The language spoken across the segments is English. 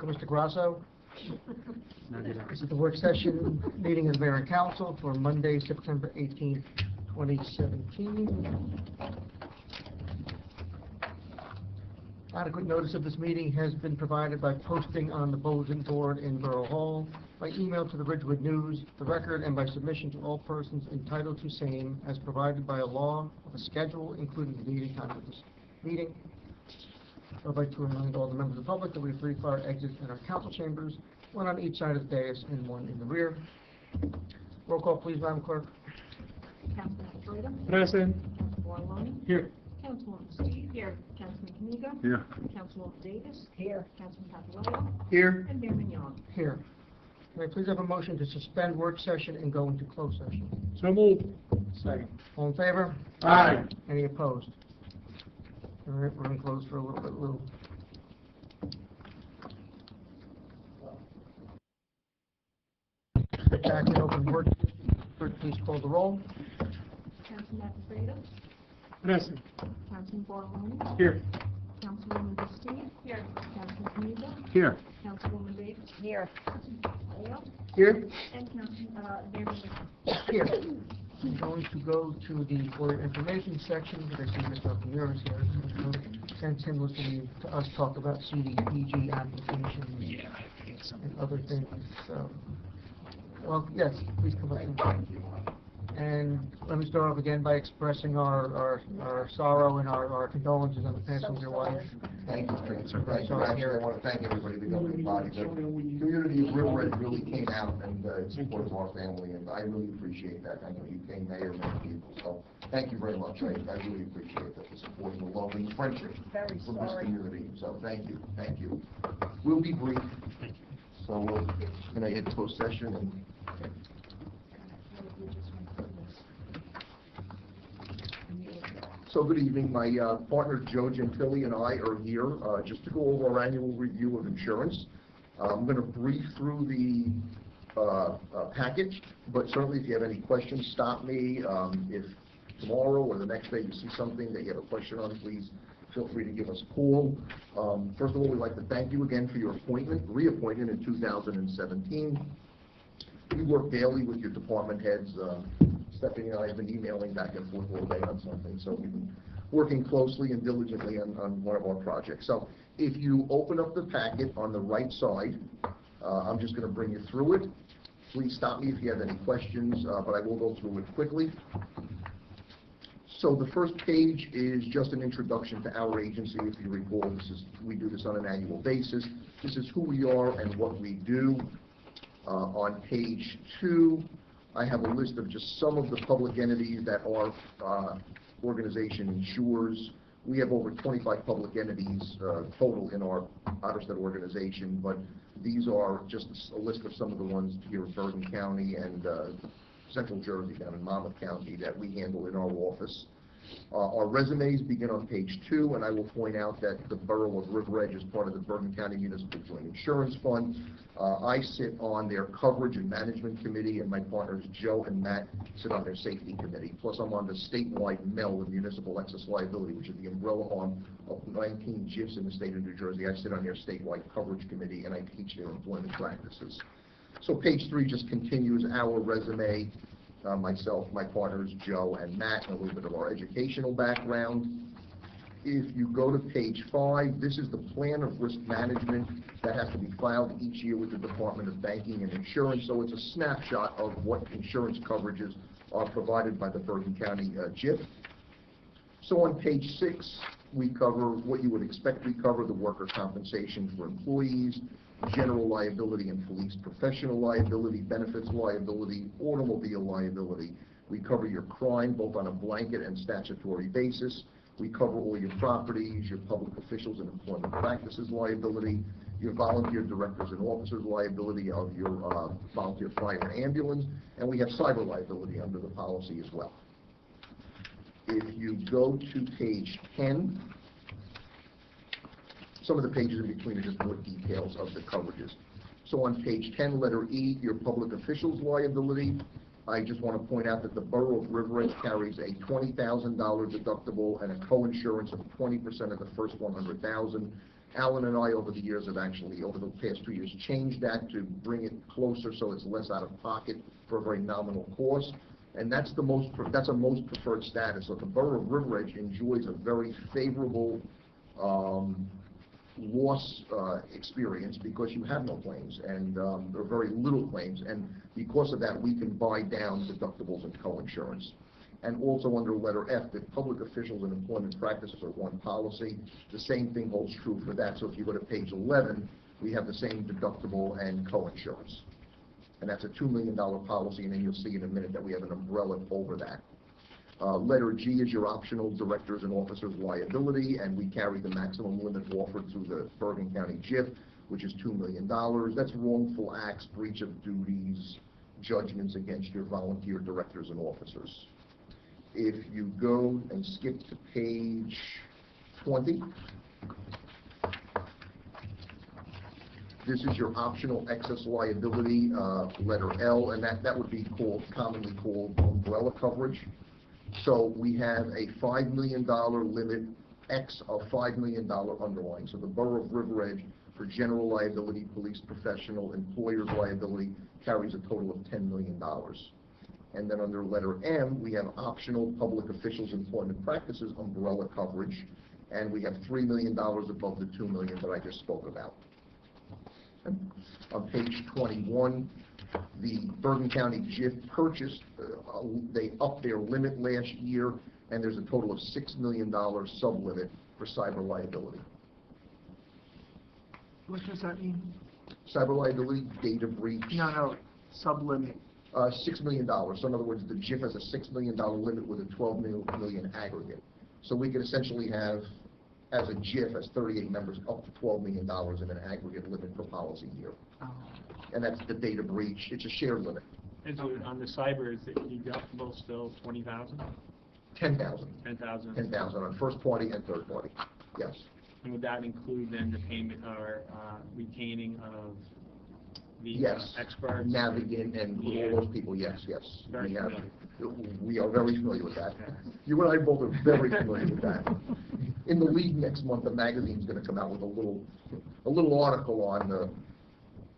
Welcome, Mr. Grasso. This is the work session meeting of the Mayor and Council for Monday, September 18th, 2017. Adequate notice of this meeting has been provided by posting on the bulletin board in Borough Hall, by email to the Ridgewood News, the Record, and by submission to all persons entitled to same as provided by a law of a schedule, including the meeting time of this meeting. I'd like to remind all the members of the public that we have 3 fire exits in our council chambers, 1 on each side of the dais and 1 in the rear. Roll call, please, Madam Clerk. Councilman Freedom. Present. Councilman Maloney. Here. Councilwoman Steve. Here. Councilman Kamiga. Here. Councilwoman Davis. Here. Councilman Capello. Here. And Mayor Mignon. Here. May I please have a motion to suspend work session and go into closed session? So moved. Second. All in favor? Aye. Any opposed? All right, we're going to close for a little bit, Lou. Back in open work. Clerk, please call the roll. Councilman Freedom. Present. Councilman Maloney. Here. Councilwoman Steve. Here. Councilman Kamiga. Here. Councilwoman Davis. Here. Councilman Capello. Here. And Mayor Mignon. Here. I'm going to go to the FOIA information section, because I see Mr. Ramirez here. Since him listening to us talk about CDPG applications and other things. So, well, yes, please come up. And let me start off again by expressing our sorrow and our condolences on the passing of your wife. Thank you, Prince. Actually, I want to thank everybody, the governing body. The community of River Edge really came out and in support of our family, and I really appreciate that. I know you came, Mayor, many people, so thank you very much. I really appreciate that, the support and the love and the friendship from this community. So thank you, thank you. We'll be brief. So we'll gonna hit closed session and. So good evening. My partner Joe Gentili and I are here just to go over our annual review of insurance. I'm going to brief through the package, but certainly if you have any questions, stop me. If tomorrow or the next day you see something that you have a question on, please feel free to give us a call. First of all, we'd like to thank you again for your reappointment in 2017. We work daily with your department heads. Stephanie and I have been emailing back and forth all day on something, so we've been working closely and diligently on one of our projects. So if you open up the packet on the right side, I'm just going to bring you through it. Please stop me if you have any questions, but I will go through it quickly. So the first page is just an introduction to our agency. If you recall, we do this on an annual basis. This is who we are and what we do. On page 2, I have a list of just some of the public entities that our organization insures. We have over 25 public entities total in our out-of-state organization, but these are just a list of some of the ones here in Bergen County and Central Jersey, down in Monmouth County, that we handle in our office. Our resumes begin on page 2, and I will point out that the Borough of River Edge is part of the Bergen County Municipal Joint Insurance Fund. I sit on their Coverage and Management Committee, and my partners Joe and Matt sit on their Safety Committee. Plus, I'm on the statewide MEL, the Municipal Excess Liability, which is the umbrella arm of 19 GIFs in the state of New Jersey. I sit on their statewide Coverage Committee, and I teach their employment practices. So page 3 just continues our resume. Myself, my partners Joe and Matt, and a little bit of our educational background. If you go to page 5, this is the plan of risk management that has to be filed each year with the Department of Banking and Insurance. So it's a snapshot of what insurance coverages are provided by the Bergen County GIF. So on page 6, we cover what you would expect. We cover the worker compensation for employees, general liability and police professional liability, benefits liability, automobile liability. We cover your crime both on a blanket and statutory basis. We cover all your properties, your public officials and employment practices liability, your volunteer directors and officers liability of your volunteer fire and ambulance, and we have cyber liability under the policy as well. If you go to page 10, some of the pages in between are just more details of the coverages. So on page 10, letter E, your public officials liability. I just want to point out that the Borough of River Edge carries a $20,000 deductible and a co-insurance of 20% of the first $100,000. Alan and I, over the years, have actually, over the past 2 years, changed that to bring it closer so it's less out of pocket for a very nominal cost. And that's a most preferred status. So the Borough of River Edge enjoys a very favorable loss experience because you have no claims, and there are very little claims. And because of that, we can buy down deductibles and co-insurance. And also under letter F, that public officials and employment practices are one policy. The same thing holds true for that. So if you go to page 11, we have the same deductible and co-insurance. And that's a $2 million policy, and then you'll see in a minute that we have an umbrella over that. Letter G is your optional directors and officers liability, and we carry the maximum limit offered through the Bergen County JIF, which is $2 million. That's wrongful acts, breach of duties, judgments against your volunteer directors and officers. If you go and skip to page 20, this is your optional excess liability, letter L, and that would be commonly called umbrella coverage. So we have a $5 million limit, X of $5 million underlying. So the Borough of River Edge, for general liability, police professional, employer's liability, carries a total of $10 million. And then under letter M, we have optional public officials employment practices umbrella coverage, and we have $3 million above the $2 million that I just spoke about. And on page 21, the Bergen County JIF purchased, they upped their limit last year, and there's a total of $6 million sub-limit for cyber liability. What does that mean? Cyber liability, data breach. No, sublimit. $6 million. So in other words, the JIF has a $6 million limit with a $12 million aggregate. So we could essentially have, as a JIF, as 38 members, up to $12 million in an aggregate limit per policy year. Oh. And that's the data breach. It's a shared limit. And so on the cyber, is the deductible still 20,000? 10,000. 10,000. 10,000 on first party and third party. Yes. And would that include then the payment or retaining of the Yes. experts? Navigant and Yeah. all those people. Yes. Very familiar. We are very familiar with that. You and I both are very familiar with that. In the lead next month, the magazine's going to come out with a little article on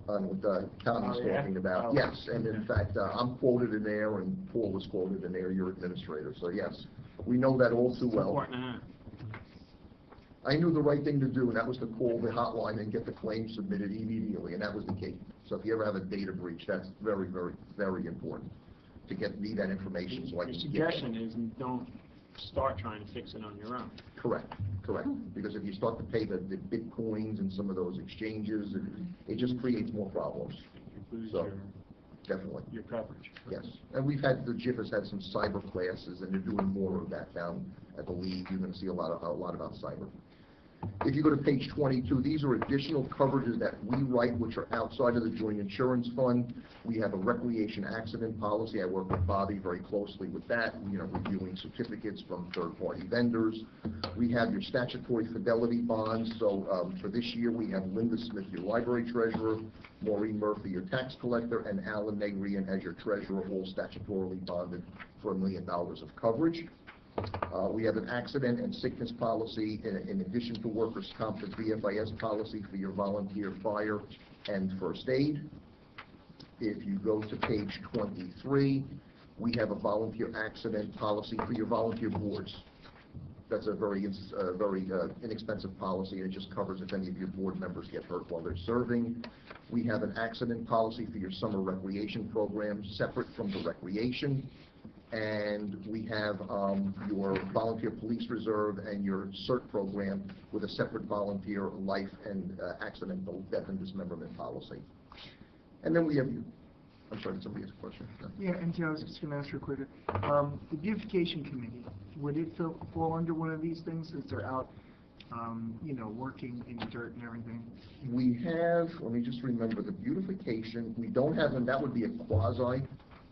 what Tommy's talking about. Oh. Yes, and in fact, I'm quoted in there, and Paul was quoted in there, your administrator. So yes, we know that all too well. Important, huh? I knew the right thing to do, and that was to call the hotline and get the claim submitted immediately, and that was the key. So if you ever have a data breach, that's very, very, very important to get me that information so I can The get suggestion is don't start trying to fix it on your own. Correct. Because if you start to pay the bitcoins and some of those exchanges, it just creates more problems. You lose So, definitely. your coverage. Yes. And the JIF has had some cyber classes, and they're doing more of that down at the league. You're going to see a lot about cyber. If you go to page 22, these are additional coverages that we write, which are outside of the joint insurance fund. We have a recreation accident policy. I work with Bobby very closely with that, reviewing certificates from third-party vendors. We have your statutory Fidelity bonds. So for this year, we have Linda Smith, your library treasurer, Maureen Murphy, your tax collector, and Alan Negrian as your treasurer, all statutorily bonded for $1 million of coverage. We have an accident and sickness policy in addition to workers' comp, the BFIS policy for your volunteer fire and first aid. If you go to page 23, we have a volunteer accident policy for your volunteer boards. That's a very inexpensive policy, and it just covers if any of your board members get hurt while they're serving. We have an accident policy for your summer recreation program, separate from the recreation. And we have your volunteer police reserve and your CERT program with a separate volunteer life and accidental death and dismemberment policy. And then we have I'm sorry, did somebody ask a question? No. Yeah, and I was just going to ask you quicker. The beautification committee, would it fall under one of these things since they're out, working in the dirt and everything? We have, let me just remember, the beautification, we don't have them, that would be a quasi,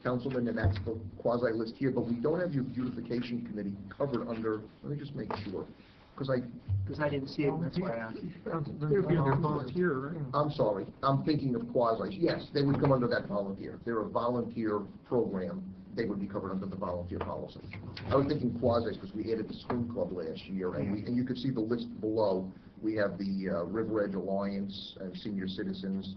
Councilman, and that's the quasi list here, but we don't have your beautification committee covered under, let me just make sure, because I didn't see it, that's why I asked. They're volunteer, right? I'm sorry, I'm thinking of quasi. Yes, they would come under that volunteer. They're a volunteer program. They would be covered under the volunteer policy. I was thinking quasi because we added the swim club last year, and you could see the list below. We have the River Edge Alliance and Senior Citizens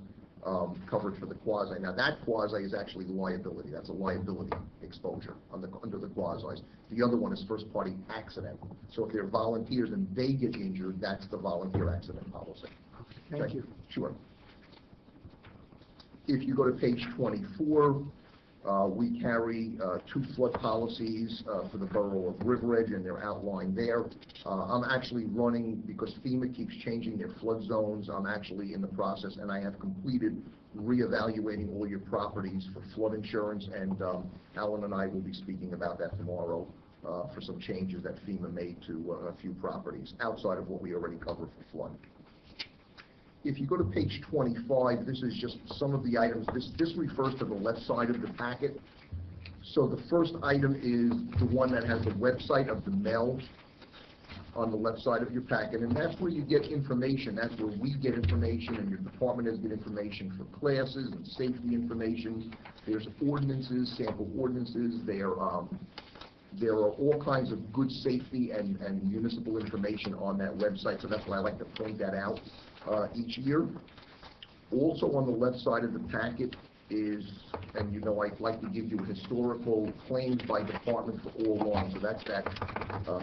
covered for the quasi. Now that quasi is actually liability. That's a liability exposure under the quasis. The other one is first party accident. So if they're volunteers and they get injured, that's the volunteer accident policy. Thank you. Sure. If you go to page 24, we carry 2 flood policies for the borough of River Edge, and they're outlined there. I'm actually running, because FEMA keeps changing their flood zones, I'm actually in the process, and I have completed reevaluating all your properties for flood insurance, and Alan and I will be speaking about that tomorrow for some changes that FEMA made to a few properties outside of what we already cover for flood. If you go to page 25, this is just some of the items. This refers to the left side of the packet. So the first item is the one that has the website of the MEL on the left side of your packet, and that's where you get information. That's where we get information, and your department has get information for classes and safety information. There's ordinances, sample ordinances. There are all kinds of good safety and municipal information on that website, so that's why I like to point that out each year. Also on the left side of the packet is, and you know I'd like to give you historical claims by department for all lines, so that's that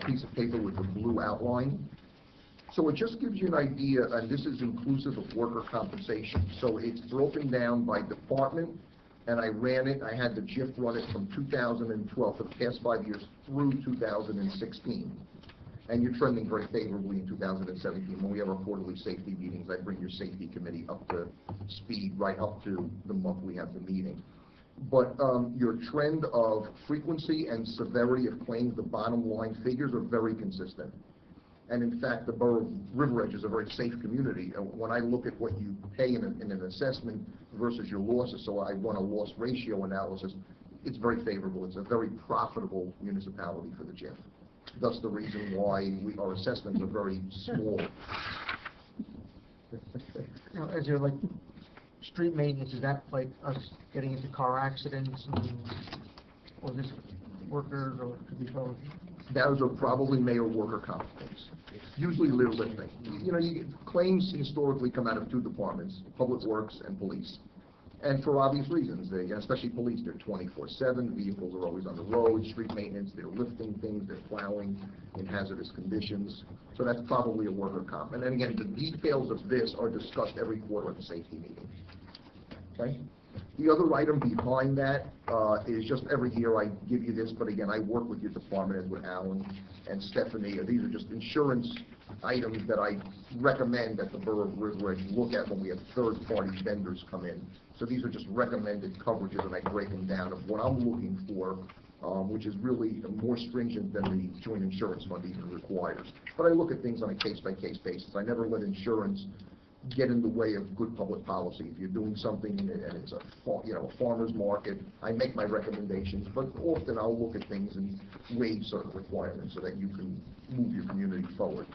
piece of paper with the blue outline. So it just gives you an idea, and this is inclusive of worker compensation. So it's broken down by department, and I ran it, I had the GIF run it from 2012 for the past 5 years through 2016. And you're trending very favorably in 2017. When we have our quarterly safety meetings, I bring your safety committee up to speed right up to the month we have the meeting. But your trend of frequency and severity of claims, the bottom line figures are very consistent. And in fact, the borough of River Edge is a very safe community. When I look at what you pay in an assessment versus your losses, so I run a loss ratio analysis, it's very favorable. It's a very profitable municipality for the GIF. That's the reason why our assessments are very small. You know, as you're like, street maintenance, is that like us getting into car accidents, or just workers, or it could be both? Those are probably mayor worker comp claims. Usually they're lifting. You know, claims historically come out of 2 departments, public works and police. And for obvious reasons, especially police, they're 24/7, vehicles are always on the road, street maintenance, they're lifting things, they're plowing in hazardous conditions. So that's probably a worker comp. And then again, the details of this are discussed every quarter at the safety meeting. Okay? The other item behind that is just every year I give you this, but again, I work with your department as with Alan and Stephanie. These are just insurance items that I recommend that the Borough of River Edge look at when we have third-party vendors come in. So these are just recommended coverages, and I break them down of what I'm looking for, which is really more stringent than the joint insurance fund even requires. But I look at things on a case-by-case basis. I never let insurance get in the way of good public policy. If you're doing something and it's a farmer's market, I make my recommendations, but often I'll look at things and waive certain requirements so that you can move your community forward.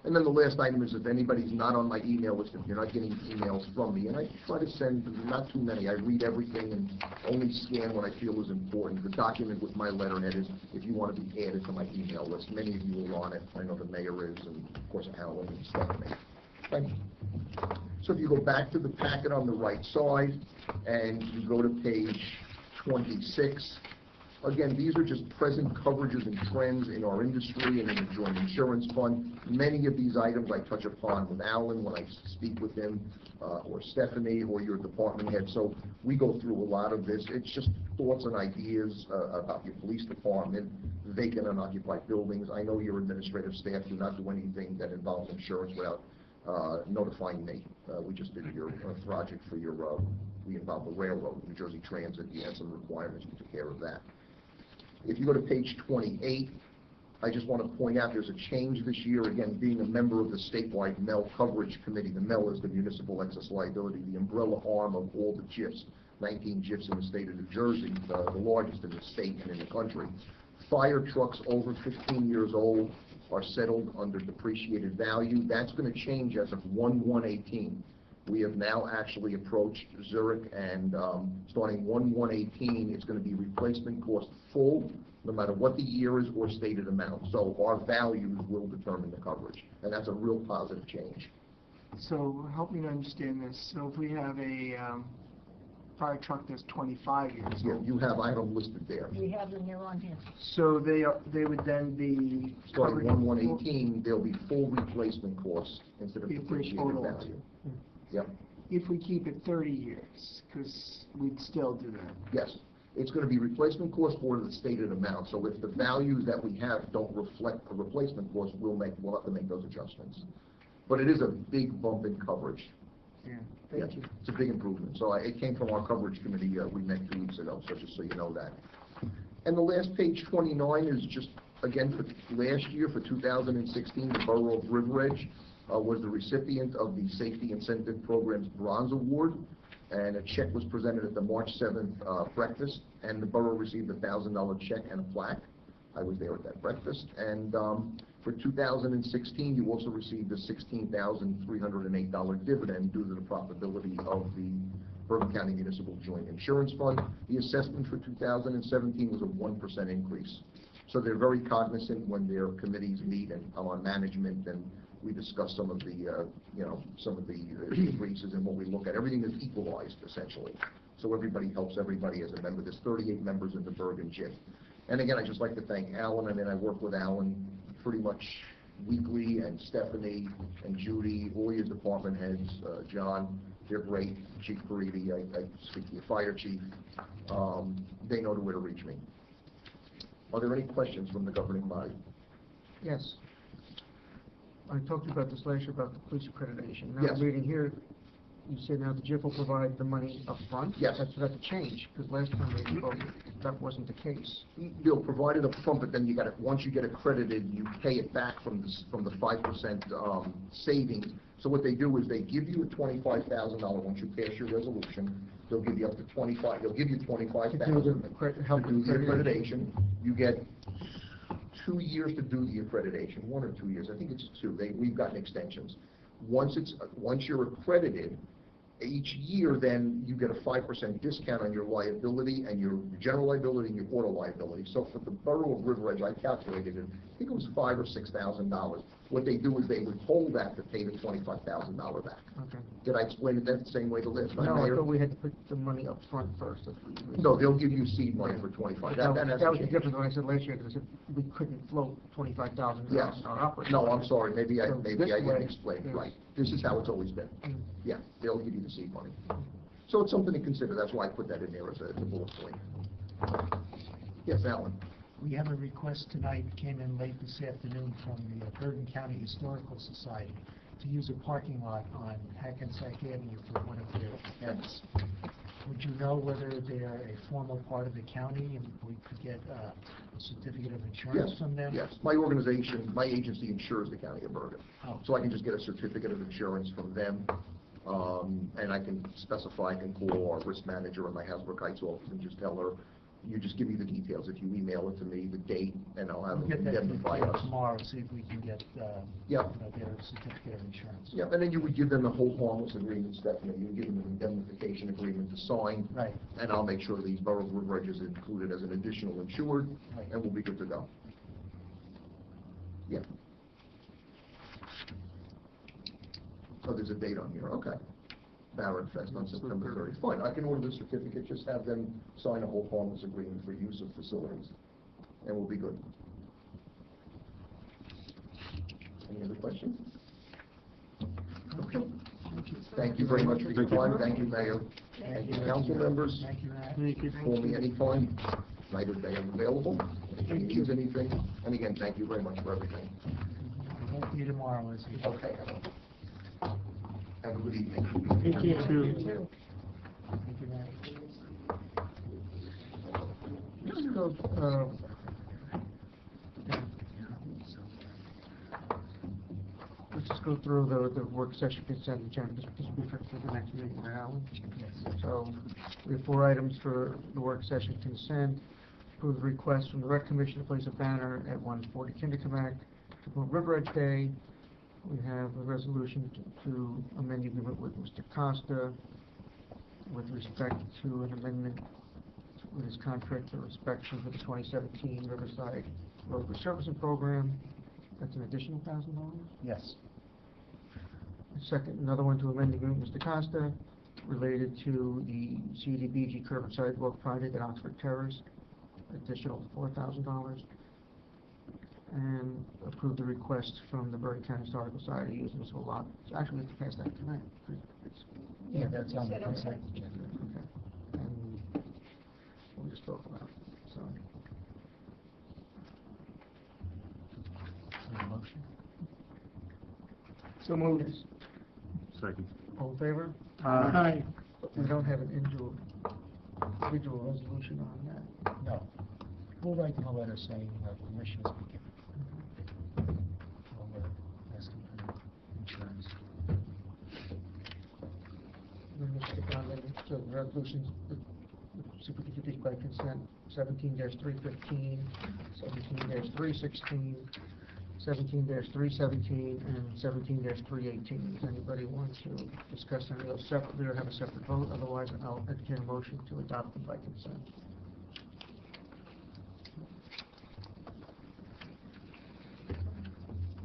And then the last item is if anybody's not on my email list, if you're not getting emails from me, and I try to send not too many, I read everything and only scan what I feel is important. The document with my letterhead is if you want to be added to my email list. Many of you are on it. I know the mayor is, and of course Alan and Stephanie. Okay. So if you go back to the packet on the right side and you go to page 26, again, these are just present coverages and trends in our industry and in the joint insurance fund. Many of these items I touch upon with Alan when I speak with him, or Stephanie, or your department head. So we go through a lot of this. It's just thoughts and ideas about your police department, vacant and occupied buildings. I know your administrative staff do not do anything that involves insurance without notifying me. We just did your project for your, we involved the railroad, New Jersey Transit. You had some requirements, we took care of that. If you go to page 28, I just want to point out there's a change this year. Again, being a member of the statewide MEL coverage committee, the MEL is the Municipal Excess Liability, the umbrella arm of all the GIFs, 19 GIFs in the state of New Jersey, the largest in the state and in the country. Fire trucks over 15 years old are settled under depreciated value. That's going to change as of 1/1/18. We have now actually approached Zurich, and starting 1/1/18, it's going to be replacement cost full no matter what the year is or stated amount. So our values will determine the coverage, and that's a real positive change. So help me to understand this. So if we have a fire truck that's 25 years Yeah, old. I have them listed there. We have them there on here. So they would then be covered. Starting 1/1/18, there'll be full replacement costs instead of If they're depreciated totaled. value. Yep, If we keep it 30 years, because we'd still do that. yes. It's gonna be replacement cost or the stated amount, so if the values that we have don't reflect the replacement cost, we'll have to make those adjustments. But it is a big bump in coverage. Yeah, Yeah, thank you. it's a big improvement. So it came from our coverage committee, we met 2 weeks ago, so just so you know that. And the last page 29 is just, again, for last year, for 2016, the Borough of River Edge was the recipient of the Safety Incentive Program's Bronze Award, and a check was presented at the March 7th breakfast, and the borough received a $1,000 check and a plaque. I was there at that breakfast. And for 2016, you also received a $16,308 dividend due to the profitability of the Bergen County Municipal Joint Insurance Fund. The assessment for 2017 was a 1% increase. So they're very cognizant when their committees meet and on management, and we discuss some of the, increases and what we look at. Everything is equalized, essentially. So everybody helps everybody as a member. There's 38 members in the Bergen JIF. And again, I'd just like to thank Alan. I mean, I work with Alan pretty much weekly, and Stephanie and Judy, all your department heads, John, they're great. Chief Paridi, I speak to your fire chief. They know where to reach me. Are there any questions from the governing body? Yes. I talked to you about this last year about the police accreditation. Now, Yes. reading here, you said now the JIF will provide the money up front. Yes. That's a change, because last time we spoke, that wasn't the case. They'll provide it up front, but then you got it, once you get accredited, you pay it back from the 5% savings. So what they do is they give you a $25,000, once you pass your resolution, they'll give you up to they'll give you $25,000 help to with do the accreditation. You get 2 years to do the accreditation, 1 or 2 years, I think it's 2. We've gotten extensions. Once you're accredited, each year then you get a 5% discount on your liability and your general liability and your auto liability. So for the Borough of River Edge, I calculated it, I think it was $5,000 or $6,000. What they do is they withhold that to pay the $25,000 back. Okay. Did I explain it that the same way the last time, No, I Mayor? thought we had to put the money up front first. That's what you No, they'll give you seed money for 25. That was the changed. difference when I said last year, because I said we couldn't float $25,000 Yes. in our operating. No, I'm sorry, maybe I So this didn't way, explain it yes. right. This is how it's always been. Mm. Yeah, they'll give you the seed money. So it's something to consider, that's why I put that in there as a bullet point. Yes, Alan? We have a request tonight, came in late this afternoon from the Bergen County Historical Society to use a parking lot on Hackensack Avenue for one of their events. Would you know whether they're a formal part of the county and we could get a certificate of insurance Yes, from them? yes. My organization, my agency insures the county of Bergen. Oh. So I can just get a certificate of insurance from them, and I can specify, I can call our risk manager in my Hasbrook Heights office and just tell her, you just give me the details. If you email it to me, the date, and I'll have We'll them get that indemnify us. tomorrow, see if we can get Yep. their certificate of insurance. Yeah, and then you would give them the whole harmless agreement, Stephanie. You would give them an indemnification agreement to sign. Right. And I'll make sure these Borough of River Edge is included as an additional insured, Right. and we'll be good to go. Yeah. Oh, there's a date on here, okay. Barron Fest on September 30th. Fine, I can order the certificate, just have them sign a whole harmless agreement for use of facilities, and we'll be good. Any other questions? Okay. Thank you very much for your time. Thank you, Mayor. Thank you, council members. Thank you, Matt. Call me anytime, night or day I'm available. If you need anything, and again, thank you very much for everything. We'll see you tomorrow, as we Okay. Have a good evening. Thank you. Too. Thank you, Matt. Let's go, let's just go through the work session consent agenda, just for the next meeting now. So, we have 4 items for the work session consent. Approve the request from the Rec Commission to place a banner at 140 Kinderkamak to promote River Edge Day. We have a resolution to amend the agreement with Mr. Costa with respect to an amendment to with his contract for inspection for the 2017 Riverside Road Resurfacing Program. That's an additional $1,000. Yes. Second, another one to amend the agreement, Mr. Costa, related to the CDBG curb and sidewalk project at Oxford Terrace, additional $4,000. And approve the request from the Bergen County Historical Society using this whole lot. Actually, we have to pass that tonight. Yeah, that's on the consent agenda. Okay. And we just spoke about it, so. Need a motion? So moved. Yes. Second. All in favor? Aye. We don't have an individual resolution on that. No. We'll write them a letter saying permission has been given. Or we're asking for insurance. Then we stick on then, so the resolutions, see if we can get these by consent, 17-315, 17-316, 17-317, and 17-318. Does anybody want to discuss any of those separately or have a separate vote? Otherwise, I'll entertain a motion to adopt them by consent.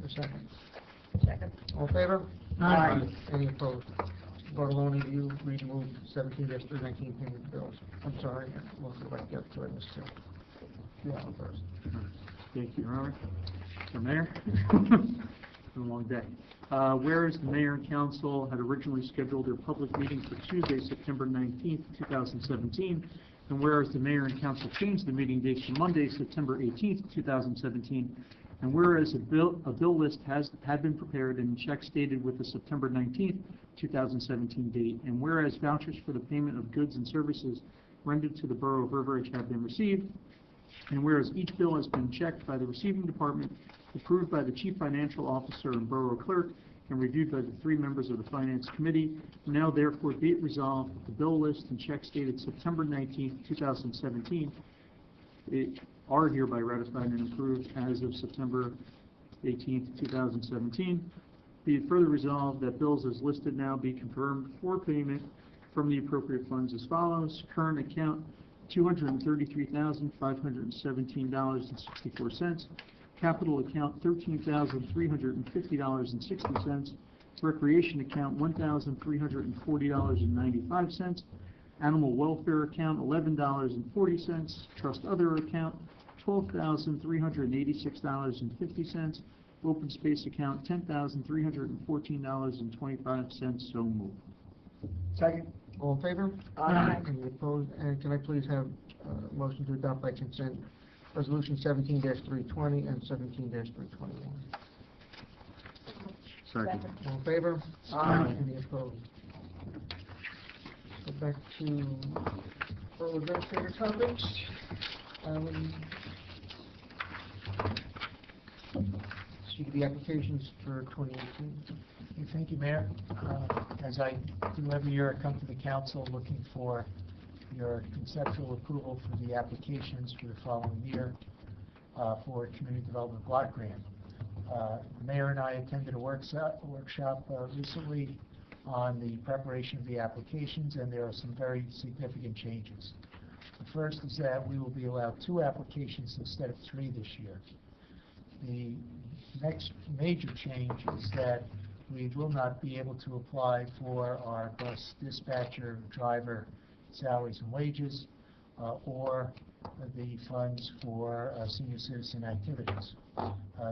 A second. Second. All in favor? Aye. Any opposed? Bartoloni, do you read and move 17-319 payment bills? I'm sorry, we'll go back up to it, Mr. Allen first. Thank you, Your Honor. Mr. Mayor, it's been a long day. Whereas the mayor and council had originally scheduled their public meeting for Tuesday, September 19th, 2017, and whereas the mayor and council changed the meeting date to Monday, September 18th, 2017, and whereas a bill list had been prepared and checks dated with the September 19th, 2017 date, and whereas vouchers for the payment of goods and services rendered to the Borough of Riveridge have been received, and whereas each bill has been checked by the receiving department, approved by the chief financial officer and borough clerk, and reviewed by the 3 members of the finance committee, now therefore be it resolved that the bill list and checks dated September 19th, 2017 are hereby ratified and approved as of September 18th, 2017. Be it further resolved that bills as listed now be confirmed for payment from the appropriate funds as follows. Current account, $233,517.64. Capital account, $13,350.60. Recreation account, $1,340.95. Animal welfare account, $11.40. Trust other account, $12,386.50. Open space account, $10,314.25. So moved. Second. All in favor? Aye. Any opposed? And can I please have a motion to adopt by consent Resolution 17-320 and 17-321? Second. All in favor? Aye. Any opposed? Go back to Borough Administrator topics. See the applications for 2018. Thank you, Mayor. As I do every year, I come to the council looking for your conceptual approval for the applications for the following year for a community development block grant. The mayor and I attended a workshop recently on the preparation of the applications, and there are some very significant changes. The first is that we will be allowed 2 applications instead of 3 this year. The next major change is that we will not be able to apply for our bus dispatcher driver salaries and wages or the funds for senior citizen activities.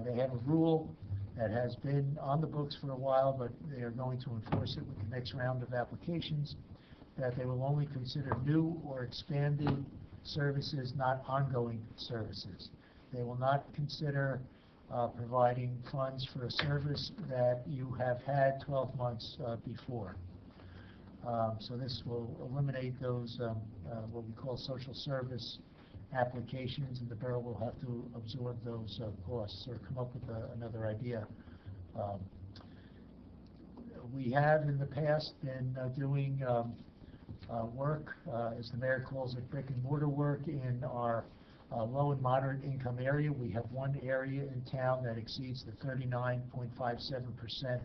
They have a rule that has been on the books for a while, but they are going to enforce it with the next round of applications, that they will only consider new or expanded services, not ongoing services. They will not consider providing funds for a service that you have had 12 months before. So this will eliminate those what we call social service applications, and the borough will have to absorb those costs or come up with another idea. We have in the past been doing work, as the mayor calls it, brick and mortar work in our low and moderate income area. We have one area in town that exceeds the 39.57%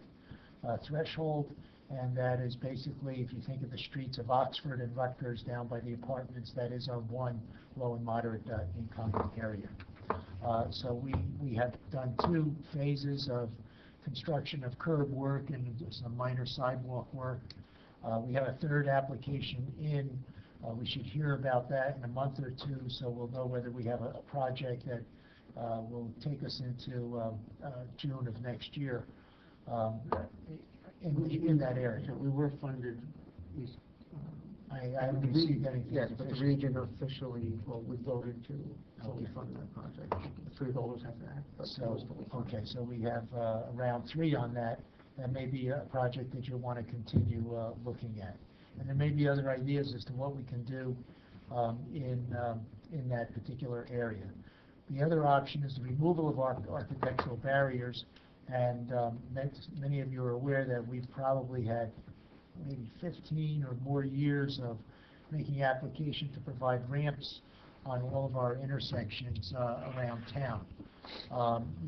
threshold, And that is basically, if you think of the streets of Oxford and Rutgers down by the apartments, that is our one low and moderate income area. So we have done 2 phases of construction of curb work and some minor sidewalk work. We have a 3rd application in. We should hear about that in a month or 2, so we'll know whether we have a project that will take us into June of next year in that area. We were funded, I haven't received anything. yes, but the official. region officially, well, we voted to fully fund that project. The freeholders have to act, but that was So, fully funded. okay, so we have round 3 on that. That may be a project that you'll want to continue looking at. And there may be other ideas as to what we can do in that particular area. The other option is the removal of architectural barriers, and many of you are aware that we've probably had maybe 15 or more years of making application to provide ramps on all of our intersections around town.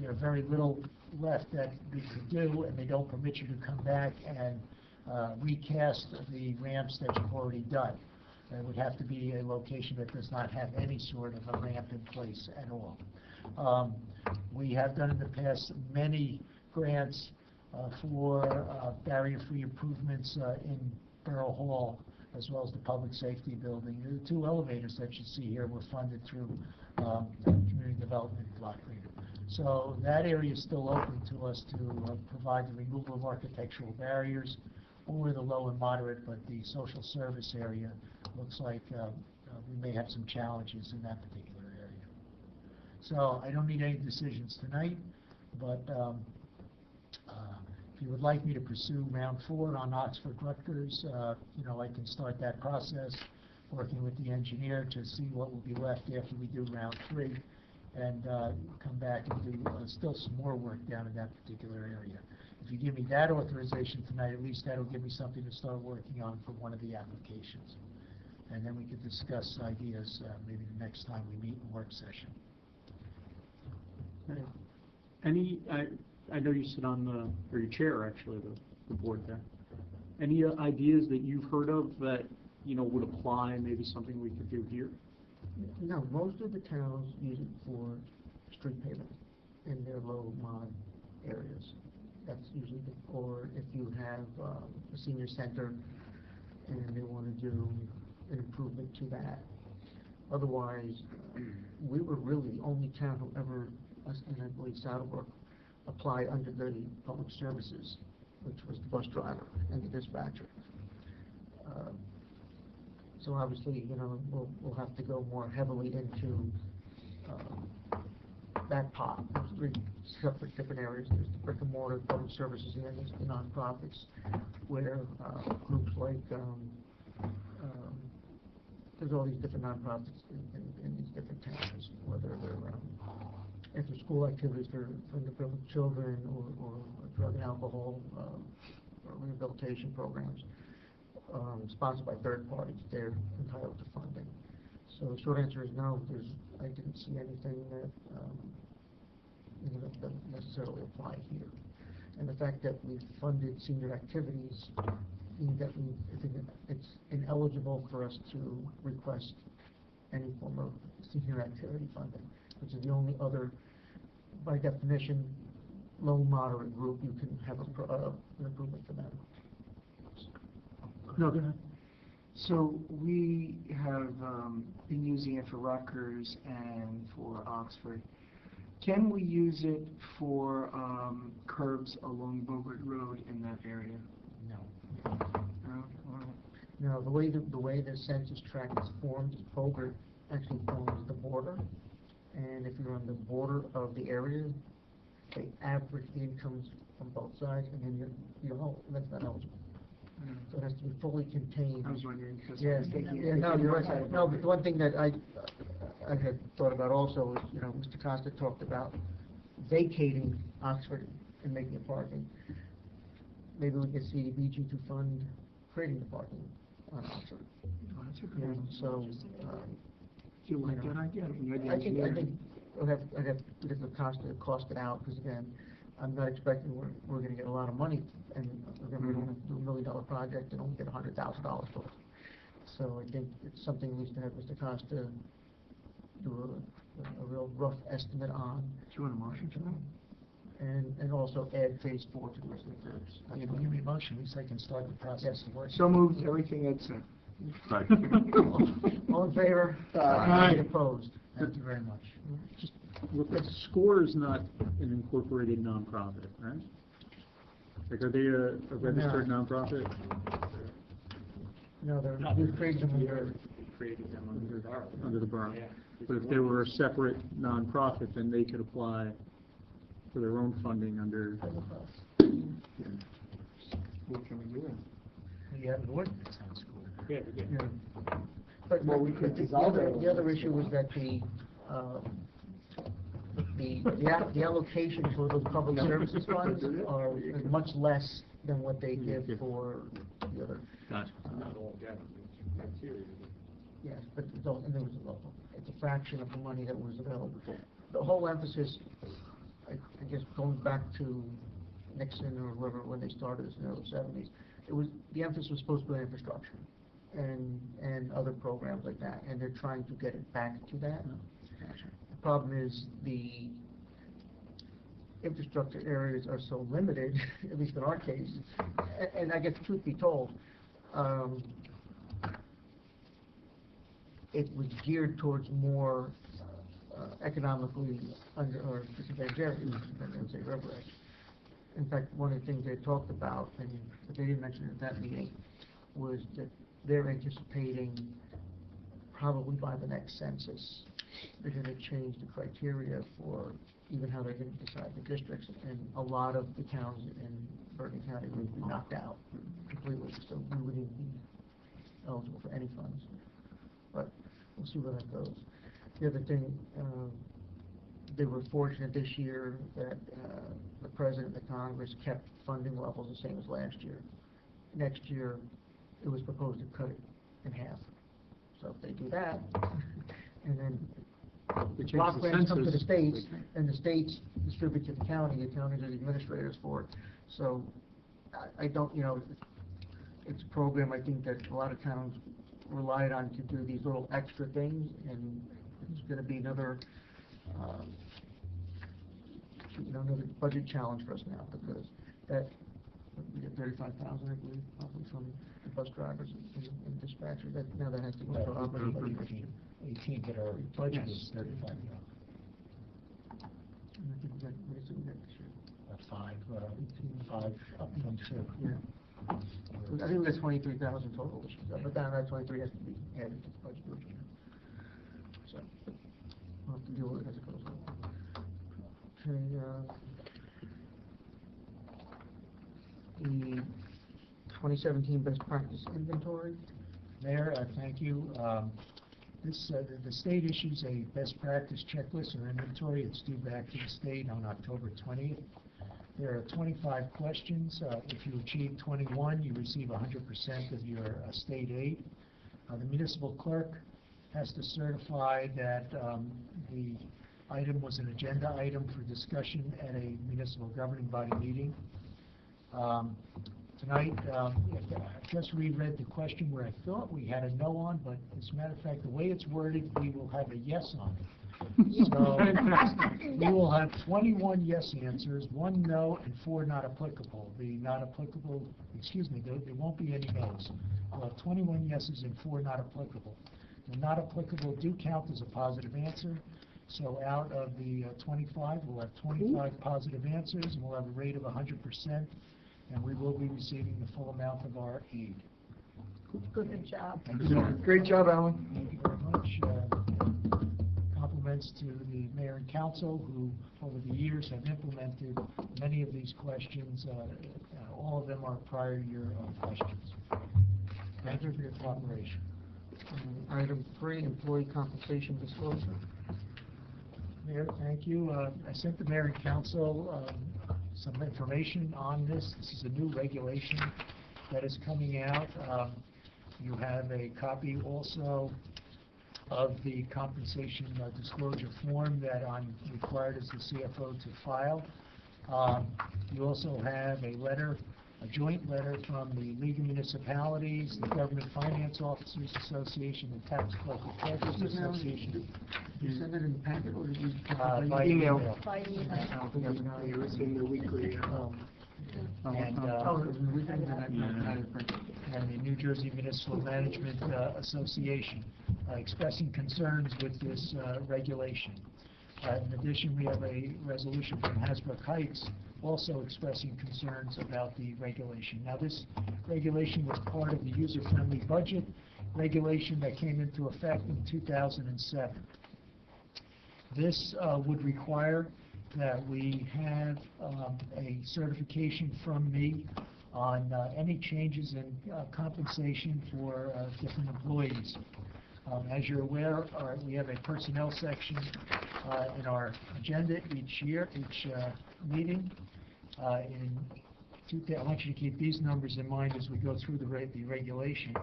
There are very little left that we could do, and they don't permit you to come back and recast the ramps that you've already done. It would have to be a location that does not have any sort of a ramp in place at all. We have done in the past many grants for barrier-free improvements in Borough Hall, as well as the public safety building. The 2 elevators that you see here were funded through community development block grant. So that area is still open to us to provide the removal of architectural barriers or the low and moderate, but the social service area looks like we may have some challenges in that particular area. So I don't need any decisions tonight, but if you would like me to pursue round 4 on Oxford Rutgers, I can start that process, working with the engineer to see what will be left after we do round 3, and come back and do still some more work down in that particular area. If you give me that authorization tonight, at least that'll give me something to start working on for one of the applications. And then we could discuss ideas maybe the next time we meet in work session. I know you sit on or you chair actually the board there. Any ideas that you've heard of that, would apply, maybe something we could do here? No, most of the towns use it for street paving in their low mod areas. That's usually, or if you have a senior center and they want to do an improvement to that. Otherwise, we were really the only town who ever, and I believe Saddlebrook, apply under the public services, which was the bus driver and the dispatcher. So obviously, we'll have to go more heavily into that pot. There's 3 separate different areas. There's the brick and mortar public services, and then there's the nonprofits, where groups like there's all these different nonprofits in these different towns, whether they're after-school activities for underprivileged children or drug and alcohol or rehabilitation programs sponsored by third parties. They're entitled to funding. So the short answer is no. I didn't see anything that that doesn't necessarily apply here. And the fact that we've funded senior activities means that it's ineligible for us to request any form of senior activity funding, which is the only other, by definition, low moderate group you can have an improvement for them. No, go ahead. So we have been using it for Rutgers and for Oxford. Can we use it for curbs along Bogart Road in that area? No. No? Now, the way the census tract is formed, Bogart actually forms the border, and if you're on the border of the area, they average the incomes from both sides, and then that's not eligible. So it has to be fully contained. I was wondering, because Yes, no, you're right. No, but the one thing that I had thought about also is, Mr. Costa talked about vacating Oxford and making it parking. Maybe we could see CDBG to fund creating the parking on Oxford. Oh, that's a good idea. So, Do you like that idea? I think I'd have to get the Costa cost it out, because again, I'm not expecting we're gonna get a lot of money, and we're gonna do $1 million project and only get $100,000 for it. So I think it's something at least to have Mr. Costa do a real rough estimate on. Do you want a motion to that? And also add phase 4 to the list of groups. Yeah, but give me a motion, at least I can start the process of work. So moved, everything Ed said. All in favor? Aye. Any opposed? Thank you very much. Just But SCORE is not an incorporated nonprofit, right? Like, are they a registered nonprofit? No, we've created them under, Created them under the borough. Under the borough. Yeah. But if they were a separate nonprofit, then they could apply for their own funding under, What can we do? We have an ordinance on school. Yeah, we did. yeah. But Well, we could dissolve it. the other issue was that the allocation for those public services funds are much less than what they give for the other. gotcha. Not all together, it's serious. Yes, but it's a fraction of the money that was available. The whole emphasis, I guess, going back to Nixon or whoever, when they started this in the early 70s, the emphasis was supposed to be on infrastructure and other programs like that, and they're trying to get it back to that. The problem is the infrastructure areas are so limited, at least in our case, and I guess truth be told, it was geared towards more economically under or disadvantaged areas, than say River Edge. In fact, one of the things they talked about, and but they didn't mention it at that meeting, was that they're anticipating probably by the next census, they're going to change the criteria for even how they're going to decide the districts, and a lot of the towns in Bergen County would be knocked out completely, so we wouldn't be eligible for any funds. But we'll see where that goes. The other thing, they were fortunate this year that the President and the Congress kept funding levels the same as last year. Next year, it was proposed to cut it in half. So if they do that, and then block grants come to the states, and the states distribute to the counties are the administrators for it. So I don't, it's a program I think that a lot of towns relied on to do these little extra things, and it's going to be another another budget challenge for us now, because we get 35,000, I believe, probably from the bus drivers and dispatchers. Now that has to go to operating budget. 18, but our budget is 35 now. And I think we got this year. 5 up from 2. Yeah. I think we got 23,000 total this year, but then that 23 has to be added to the budget. So we'll have to deal with it as it goes along. Okay, the 2017 best practice inventory. Mayor, thank you. The state issues a best practice checklist or inventory. It's due back to the state on October 20th. There are 25 questions. If you achieve 21, you receive 100% of your state aid. The municipal clerk has to certify that the item was an agenda item for discussion at a municipal governing body meeting. Tonight, I just reread the question where I thought we had a no on, but as a matter of fact, the way it's worded, we will have a yes on it. So we will have 21 yes answers, 1 no, and 4 not applicable. The not applicable, there won't be any no's. We'll have 21 yeses and 4 not applicable. The not applicable do count as a positive answer. So out of the 25, we'll have 25 positive answers, and we'll have a rate of 100%, and we will be receiving the full amount of our aid. Good job. Great job, Alan. Thank you very much. Compliments to the mayor and council who, over the years, have implemented many of these questions. All of them are prior year questions. Thank you for your cooperation. Item 3, employee compensation disclosure. Mayor, thank you. I sent the mayor and council some information on this. This is a new regulation that is coming out. You have a copy also of the compensation disclosure form that I'm required as the CFO to file. You also have a letter, a joint letter from the League of Municipalities, the Government Finance Officers Association, the Tax Collector Treasurers Association. Did you send it in the packet, or did you? By email. By email. I don't think I've got it. It's in the weekly. And, Oh, we can do that. and the New Jersey Municipal Management Association, expressing concerns with this regulation. In addition, we have a resolution from Hasbrook Heights also expressing concerns about the regulation. Now, this regulation was part of the user-friendly budget regulation that came into effect in 2007. This would require that we have a certification from me on any changes in compensation for different employees. As you're aware, we have a personnel section in our agenda each meeting. I want you to keep these numbers in mind as we go through the regulation.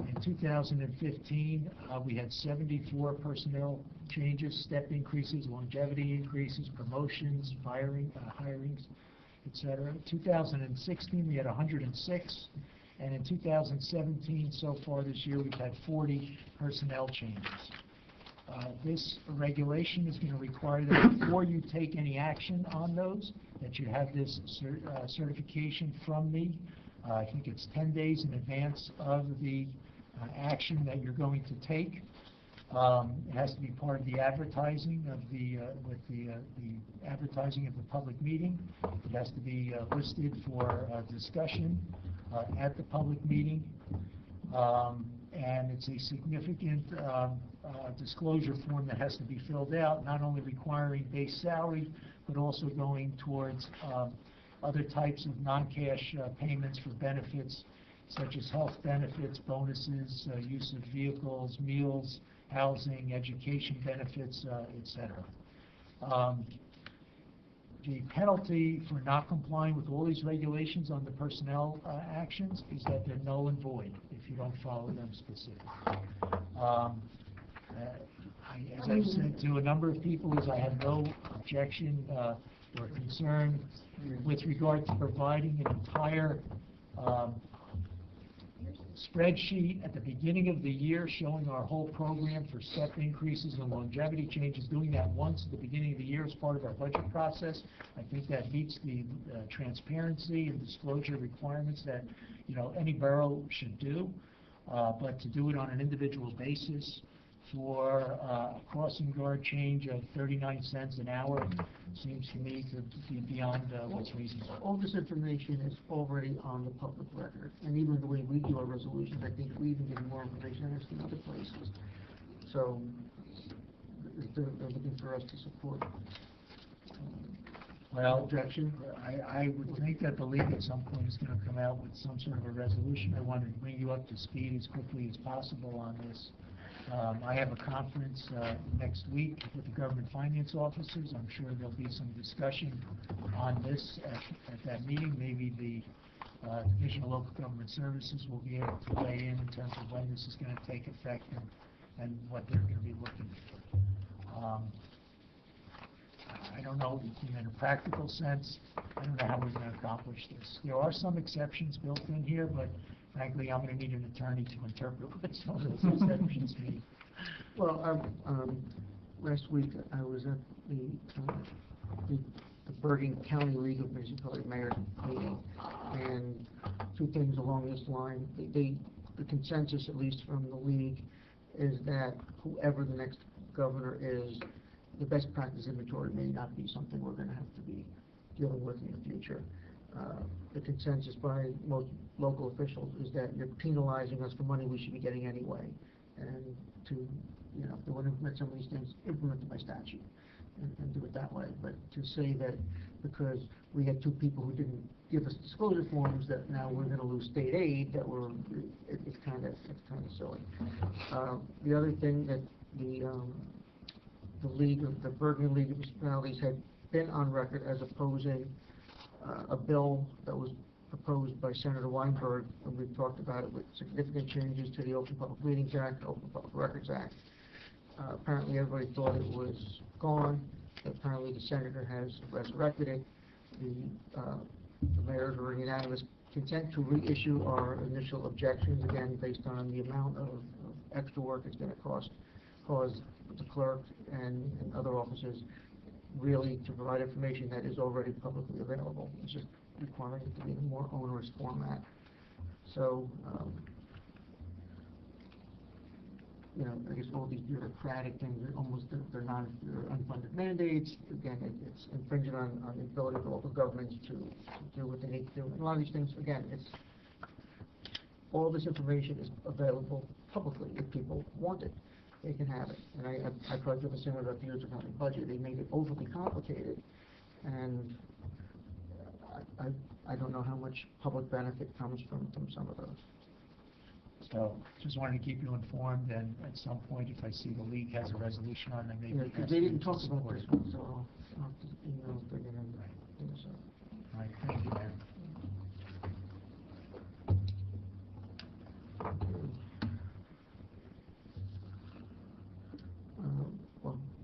In 2015, we had 74 personnel changes, step increases, longevity increases, promotions, hirings, etc. In 2016, we had 106. And in 2017, so far this year, we've had 40 personnel changes. This regulation is going to require that before you take any action on those, that you have this certification from me. I think it's 10 days in advance of the action that you're going to take. It has to be part of the advertising of the advertising of the public meeting. It has to be listed for discussion at the public meeting, and it's a significant disclosure form that has to be filled out, not only requiring base salary, but also going towards other types of non-cash payments for benefits, such as health benefits, bonuses, use of vehicles, meals, housing, education benefits, etc. The penalty for not complying with all these regulations on the personnel actions is that they're null and void if you don't follow them specifically. As I've said to a number of people, is I have no objection or concern with regard to providing an entire spreadsheet at the beginning of the year showing our whole program for step increases and longevity changes, doing that once at the beginning of the year as part of our budget process. I think that meets the transparency and disclosure requirements that, you know, any borough should do. But to do it on an individual basis for a crossing guard change of 39 cents an hour seems to me to be beyond what's reasonable. All this information is already on the public record, and even the way we do our resolutions, I think we even give more information than in other places. So they're looking for us to support. Well, objection. I would think that the league at some point is going to come out with some sort of a resolution. I wanted to bring you up to speed as quickly as possible on this. I have a conference next week with the government finance officers. I'm sure there'll be some discussion on this at that meeting. Maybe the Division of Local Government Services will be able to weigh in terms of when this is going to take effect and what they're going to be looking for. I don't know, in a practical sense, I don't know how we're going to accomplish this. There are some exceptions built in here, but frankly, I'm going to need an attorney to interpret what some of those exceptions mean. Well, last week I was at the Bergen County League of Municipality Mayors meeting, and two things along this line. The consensus, at least from the league, is that whoever the next governor is, the best practice inventory may not be something we're going to have to be dealing with in the future. The consensus by most local officials is that you're penalizing us for money we should be getting anyway, and to, you know, if they want to implement some of these things, implement them by statute and do it that way. But to say that because we had two people who didn't give us disclosure forms that now we're going to lose state aid, that it's kind of silly. The other thing that the Bergen League of Municipalities had been on record as opposing a bill that was proposed by Senator Weinberg, and we've talked about it, with significant changes to the Open Public Meetings Act, Open Public Records Act. Apparently everybody thought it was gone. Apparently the senator has resurrected it. the mayors were in unanimous consent to reissue our initial objections, again, based on the amount of extra work it's going to cause the clerk and other officers, really to provide information that is already publicly available. It's just requiring it to be in a more onerous format. So, you know, I guess all these bureaucratic things are almost, they're unfunded mandates. Again, it's infringing on the ability of local governments to do what they need to do. And a lot of these things, again, all this information is available publicly if people want it. They can have it. And I tried to assume about the User County budget. They made it overly complicated, and I don't know how much public benefit comes from some of those. So, just wanted to keep you informed, and at some point, if I see the league has a resolution on them, maybe. Yeah, because they didn't talk about this one, so I'll have to email if they're gonna do so. All right, thank you, Mayor.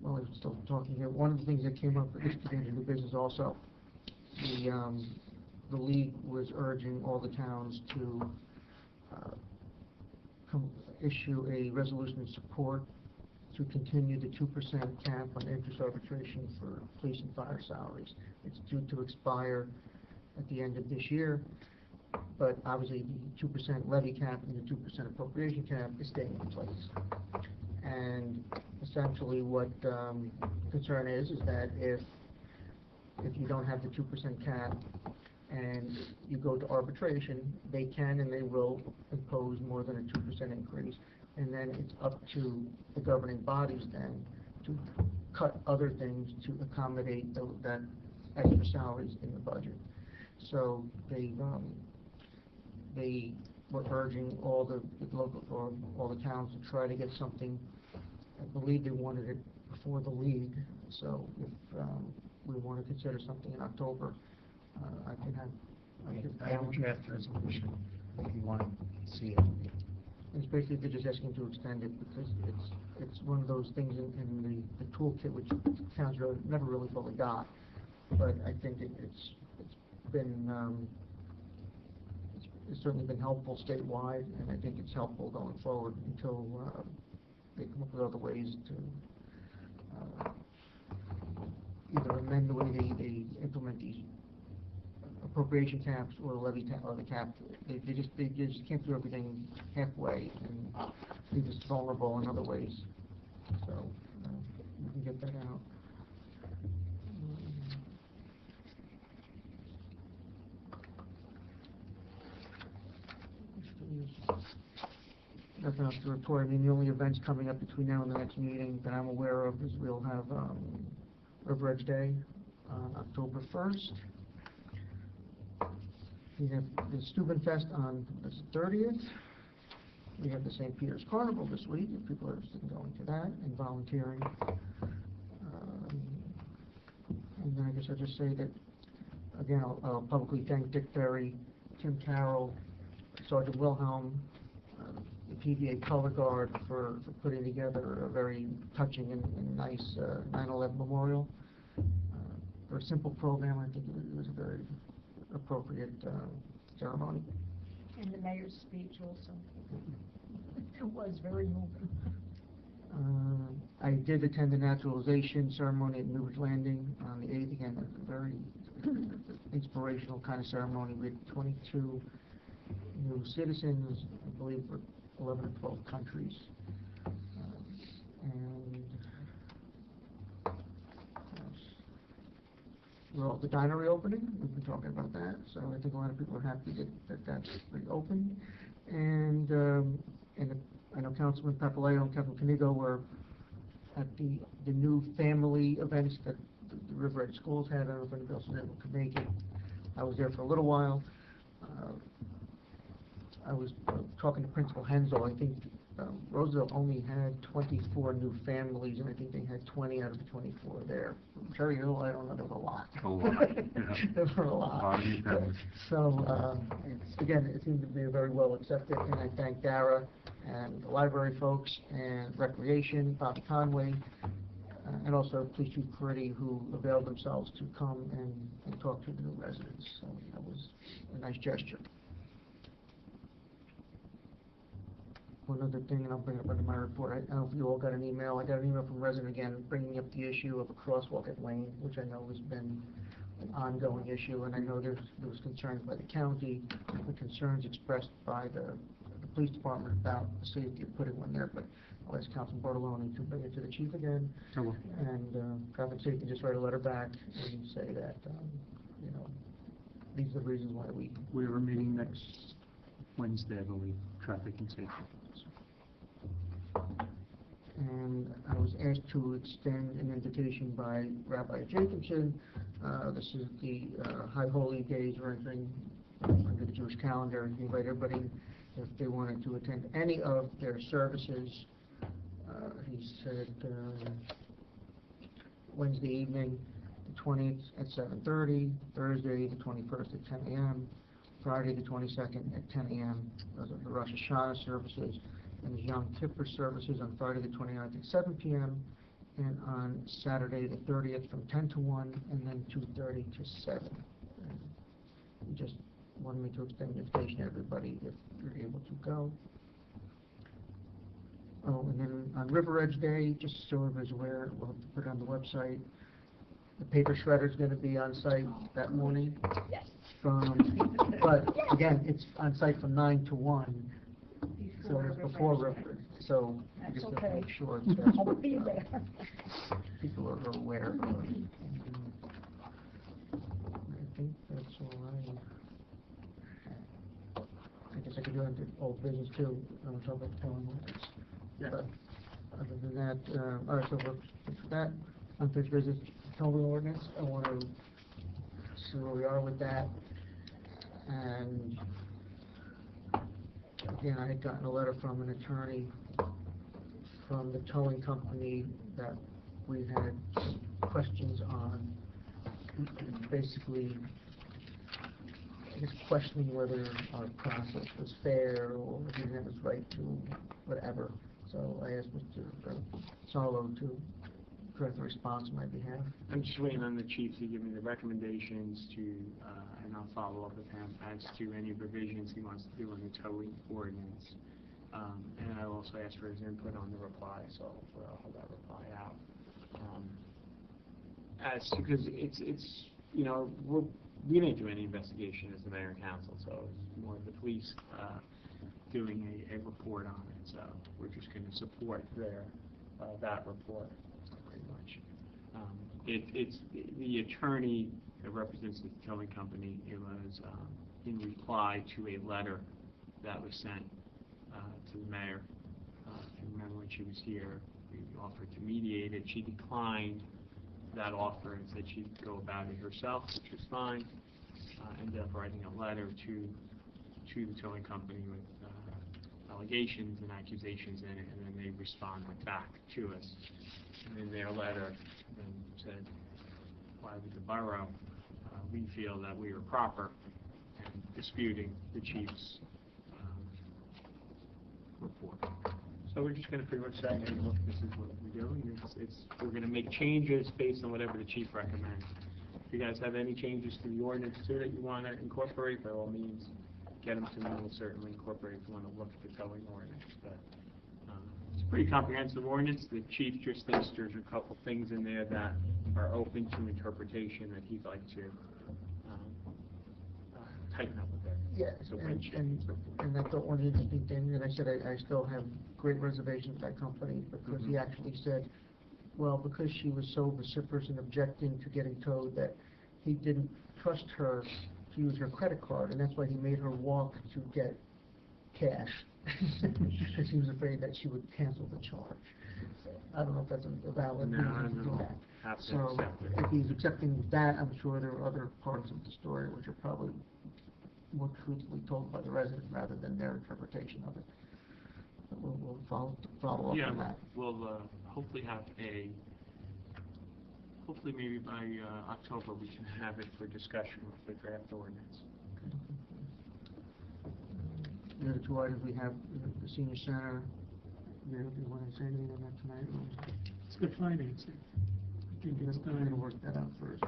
While I'm still talking here, one of the things that came up, this pertains to new business also, the league was urging all the towns to issue a resolution of support to continue the 2% cap on interest arbitration for police and fire salaries. It's due to expire at the end of this year, but obviously the 2% levy cap and the 2% appropriation cap is staying in place. And essentially what concern is that if you don't have the 2% cap and you go to arbitration, they can and they will impose more than a 2% increase, and then it's up to the governing bodies then to cut other things to accommodate that extra salaries in the budget. So they were urging all the local or all the towns to try to get something. I believe they wanted it before the league, so if we want to consider something in October, I have a draft resolution, if you want to see it. It's basically they're just asking to extend it because it's one of those things in the toolkit which towns never really fully got. But I think it's been it's certainly been helpful statewide, and I think it's helpful going forward until they come up with other ways to either amend the way they implement these appropriation caps or the levy or the cap. They just can't do everything halfway, and leave us vulnerable in other ways. So you can get that out. Nothing else to report. I mean, the only events coming up between now and the next meeting that I'm aware of is we'll have River Edge Day on October 1st. We have the Stubenfest on the 30th. We have the St. Peter's Carnival this week, if people are interested in going to that and volunteering. And then I guess I'll just say that, again, I'll publicly thank Dick Berry, Tim Carroll, Sergeant Wilhelm, the PVA Color Guard for putting together a very touching and nice 9/11 memorial. For a simple program, I think it was a very appropriate ceremony. And the mayor's speech also. It was very moving. I did attend the naturalization ceremony at Newbridge Landing on the 8th. Again, a very inspirational kind of ceremony. We had 22 new citizens, I believe, for 11 or 12 countries. Well, the diner reopening, we've been talking about that, so I think a lot of people are happy that that's reopened. And I know Councilman Papaleo and Councilman Canigo were at the new family events that the River Edge schools had. I don't know if anybody else was able to make it. I was there for a little while. I was talking to Principal Hensel. I think Roosevelt only had 24 new families, and I think they had 20 out of the 24 there. Cherry Hill, I don't know, there were a lot. A lot, yeah. There were a lot. So, again, it seemed to be very well accepted, and I thank Dara and the library folks and Recreation, Bobby Conway, and also Police Chief Peretti, who availed themselves to come and talk to the new residents. So that was a nice gesture. One other thing, and I'll bring it up under my report, I don't know if you all got an email. I got an email from a resident again bringing up the issue of a crosswalk at Lane, which I know has been an ongoing issue, and I know there was concerns by the county, the concerns expressed by the police department about the safety of putting one there, but I'll ask Councilman Bartoloni to bring it to the chief again, and traffic safety just write a letter back and say that, you know, these are the reasons why We are meeting next Wednesday, I believe, traffic and safety. And I was asked to extend an invitation by Rabbi Jacobson. This is the High Holy Days or anything under the Jewish calendar. He invited everybody if they wanted to attend any of their services. He said Wednesday evening, the 20th at 7:30, Thursday the 21st at 10 a.m., Friday the 22nd at 10 a.m. Those are the Rosh Hashanah services, and the Yom Kippur services on Friday the 29th at 7 p.m., and on Saturday the 30th from 10 to 1, and then 2:30 to 7. And he just wanted me to extend the invitation to everybody if you're able to go. Oh, and then on River Edge Day, just so everybody's aware, we'll have to put it on the website. The paper shredder's going to be on site that morning. Yes. But again, it's on site from 9 to 1, so it's before River. So I That's just have to okay. make sure that I'll be there. people are aware of it. I think that's all I guess I could go into old business too. I'm talking about telling orders. Yeah. But other than that, all right, so we're good for that. Unfinished business, towing ordinance. I want to see where we are with that. And again, I had gotten a letter from an attorney from the towing company that we had questions on. Basically, I guess questioning whether our process was fair or if he didn't have his right to whatever. So I asked Mr. Sarlo to correct the response on my behalf. I'm just waiting on the chief to give me the recommendations to, and I'll follow up with him as to any revisions he wants to do in the towing ordinance. And I also asked for his input on the reply, so hopefully I'll have that reply out. As to, because it's, you know, we didn't do any investigation as the mayor and council, so it's more of the police doing a report on it. So we're just going to support that report pretty much. It's the attorney that represents the towing company. It was in reply to a letter that was sent to the mayor. If you remember when she was here, we offered to mediate it. She declined that offer and said she'd go about it herself, which was fine. Ended up writing a letter to the towing company with allegations and accusations in it, and then they responded back to us. And in their letter, then said, why would the borough, we feel that we were proper and disputing the chief's report. So we're just going to pretty much say, hey, look, this is what we're doing. We're going to make changes based on whatever the chief recommends. If you guys have any changes to the ordinance too that you want to incorporate, by all means, get them to me. We'll certainly incorporate if you want to look at the towing ordinance. But it's a pretty comprehensive ordinance. The chief just thinks there's a couple things in there that are open to interpretation that he'd like to tighten up a bit. Yeah, So and I thought one interesting thing, and I said I still have great reservations with that company, because he actually said, well, because she was so vociferous and objecting to getting towed, that he didn't trust her to use her credit card, and that's why he made her walk to get cash, because he was afraid that she would cancel the charge. I don't know if that's a valid reason to do that. Have to So accept it. if he's accepting that, I'm sure there are other parts of the story which are probably more truthfully told by the resident rather than their interpretation of it. But we'll follow up on that. We'll hopefully have hopefully maybe by October we can have it for discussion with the draft ordinance. The other two items we have, the senior center. You want to say anything on that tonight? It's good financing. think it's We're gonna time. work that out first.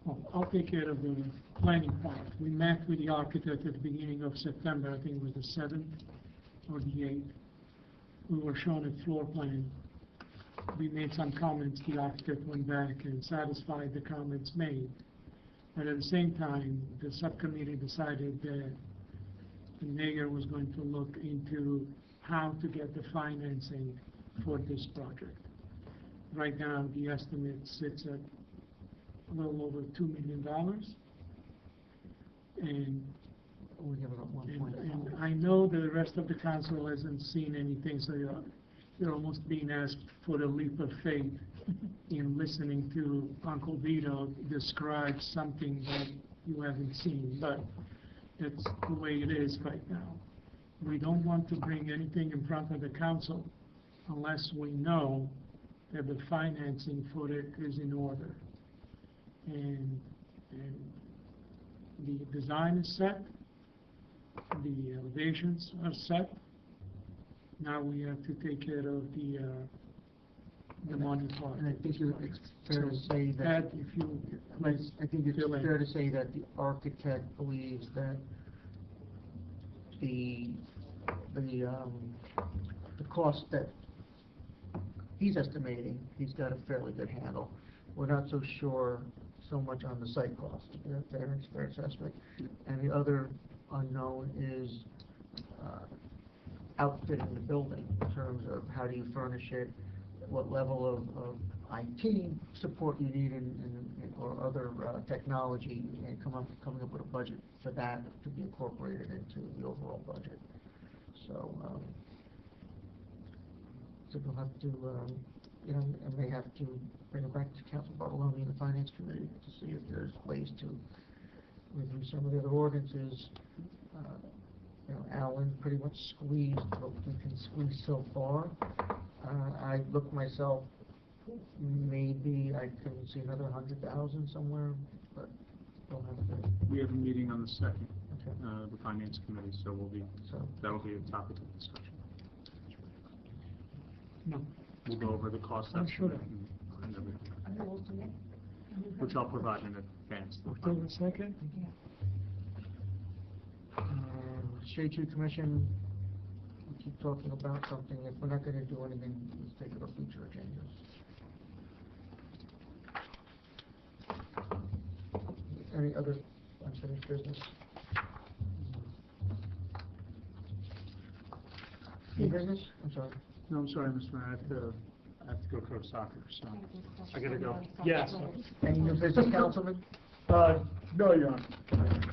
Well, I'll take care of the planning part. We met with the architect at the beginning of September, I think it was the 7th or the 8th. We were shown a floor plan. We made some comments, the architect went back and satisfied the comments made. But at the same time, the subcommittee decided that the mayor was going to look into how to get the financing for this project. Right now, the estimate sits at a little over $2 million. And We have about one and, point. and I know the rest of the council hasn't seen anything, so you're almost being asked for a leap of faith in listening to Uncle Vito describe something that you haven't seen, but it's the way it is right now. We don't want to bring anything in front of the council unless we know that the financing for it is in order. And the design is set, the elevations are set. Now we have to take care of the money part. And I think it's fair to say that, Pat, if you, please I think it's fill in. fair to say that the architect believes that the cost that he's estimating, he's got a fairly good handle. We're not so sure so much on the site cost, fair assessment. And the other unknown is outfitting the building in terms of how do you furnish it, what level of IT support you need or other technology, and coming up with a budget for that to be incorporated into the overall budget. So we'll have to, and may have to bring it back to Council Bartolome and the Finance Committee to see if there's ways to review some of the other ordinances. Alan pretty much squeezed what we can squeeze so far. I look myself, maybe I can see another 100,000 somewhere, but we'll have to. We have a meeting on the 2nd, Okay. the Finance Committee, so that'll be a topic of discussion. No. We'll go over the cost Oh, sure. estimate and everything, An alternate. which I'll provide in advance. October 2nd? Shade Tree Commission, we keep talking about something. If we're not going to do anything, let's take it off future agendas. Any other unfinished business? New business? I'm sorry. No, I'm sorry, Mr. Mayor, I have to go coach soccer, so I gotta go. Yes. Any new business, Councilman? No, Your Honor.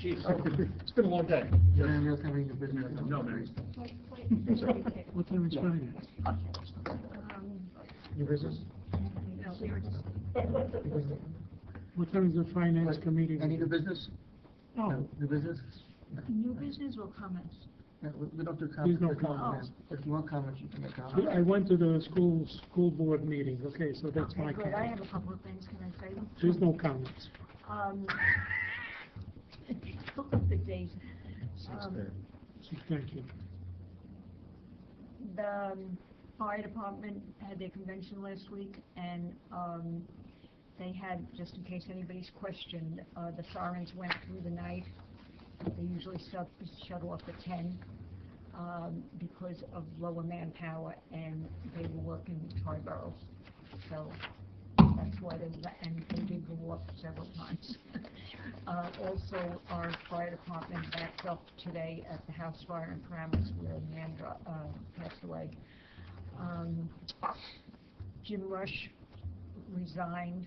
It's been a long day. Any other kind of new business? No, Mayor. What time is Friday? New business? No, we were just. New business? What time is the Finance Committee? Any new business? No. New business? New business or comments? No, we don't do There's comments. no comments. If you want comments, you can make comments. I went to the school board meeting, okay, so that's my Okay, good, I comment. have a couple of things, can I say them? There's no comments. Look at the date. Thank you. The fire department had their convention last week, and they had, just in case anybody's questioned, the sirens went through the night. They usually shut off at 10 because of lower manpower, and they were working Triborough. So that's why and they did go off several times. Also, our fire department backed up today at the house fire in Paramus where a man passed away. Jim Rush resigned.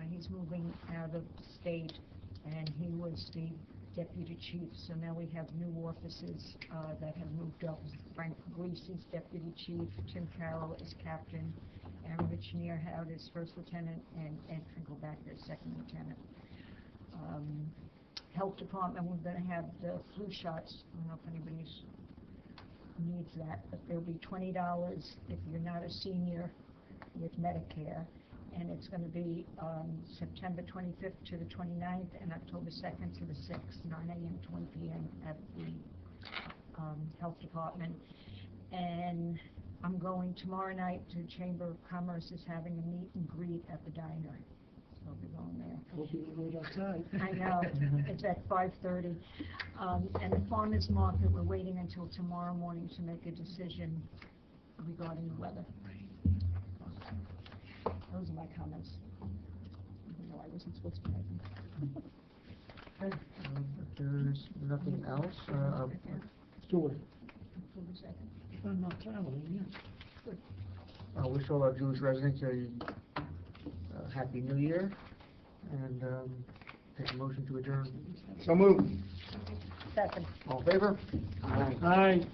He's moving out of state, and he was the deputy chief, so now we have new officers that have moved up. Frank Puglisi is deputy chief, Tim Carroll is captain, and Rich Nearhout is first lieutenant, and Ed Finkelback is second lieutenant. Health department, we're going to have the flu shots. I don't know if anybody needs that, but there'll be $20 if you're not a senior with Medicare. And it's going to be September 25th to the 29th and October 2nd to the 6th, 9 a.m. to 1 p.m. at the health department. And I'm going tomorrow night to Chamber of Commerce is having a meet and greet at the diner. So I'll be going there. Hope you wait outside. I know, it's at 5:30. And the farmer's market, we're waiting until tomorrow morning to make a decision regarding the weather. Those are my comments. Even though I wasn't supposed to make them. Okay, if there's nothing else, Stuart, For a second. I'm not traveling, yes. I wish all our Jewish residents a Happy New Year, and take a motion to adjourn. So moved. Second. All in favor? Aye.